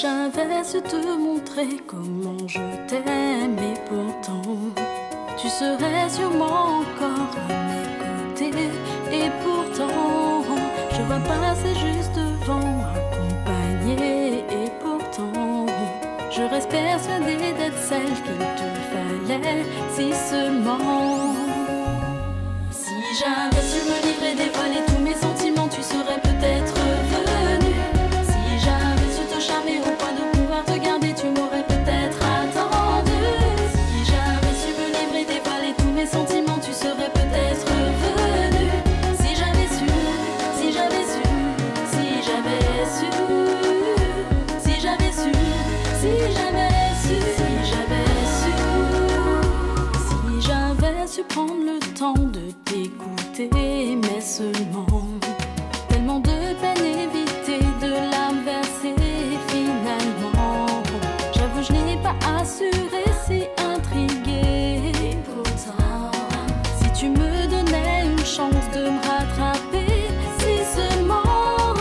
j'avais su te montrer comment je t'aime, et pourtant tu serais sûrement encore à mes côtés. Et pourtant je vois passer juste devant, accompagnée. Et pourtant je reste persuadée d'être celle qu'il te fallait, si seulement. Si j'avais su me livrer, dévoiler tous mes sentiments, tu serais peut-être venu. Si j'avais su te charmer au point de pouvoir te garder, tu m'aurais peut-être attendu. Si j'avais su me livrer, dévoiler tous mes sentiments, tu serais peut-être venu. Si j'avais su, si j'avais su, si j'avais su, si j'avais su, si j'avais su, si j'avais su, si j'avais su prendre le temps de t'écouter, mais seulement. Tellement de peine évitée, de larmes versées, finalement. J'avoue, je n'ai pas assuré, si intriguée. Et pourtant, si tu me donnais une chance de me rattraper, si seulement.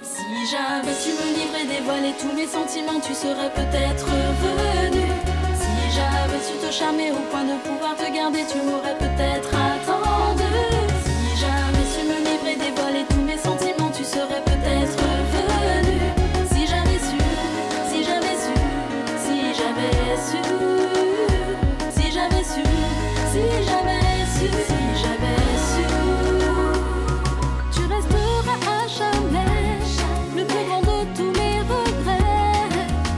Si j'avais su me livrer, dévoiler tous mes sentiments, tu serais peut-être venu. Si j'avais su te charmer au point de pouvoir te garder, tu m'aurais peut-être attendu. Si j'avais su me livrer, dévoiler tous mes sentiments, tu serais peut-être venu. Si j'avais su, si j'avais su, si j'avais su, si j'avais su, si j'avais su, si j'avais su. Tu resteras à jamais le plus grand de tous mes regrets.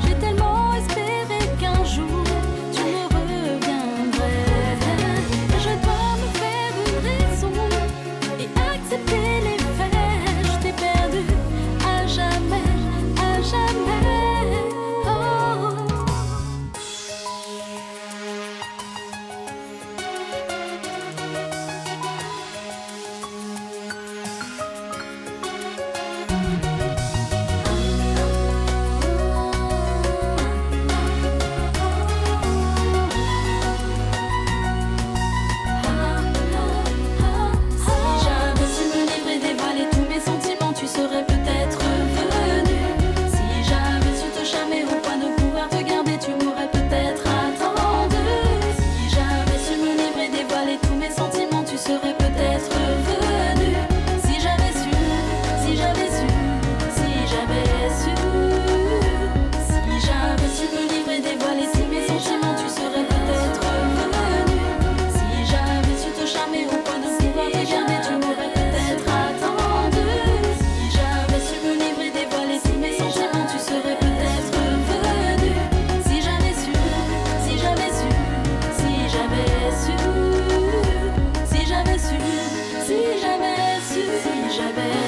J'ai tellement espéré qu'un jour tu me reviendrais. Je dois me faire une raison et accepter les faits. Je t'ai perdu à jamais, à jamais. Oh. Si j'avais su me livrer, dévoiler tous mes sentiments, tu serais peut-être venu. Si j'avais su te charmer au point de pouvoir te garder, tu m'aurais peut-être attendu. Si j'avais su me livrer, dévoiler tous mes sentiments, tu serais peut-être venu. Si j'avais su, si j'avais su, si j'avais su, si j'avais su me livrer, dévoiler tous mes sentiments, tu serais peut-être venu. Si j'avais su te charmer au point de pouvoir te garder, tu m'aurais peut-être attendu. Si j'avais su me livrer, dévoiler tous mes sentiments, tu serais peut-être venu. Si j'avais su, si j'avais su, si j'avais su, si j'avais su, si j'avais su, si j'avais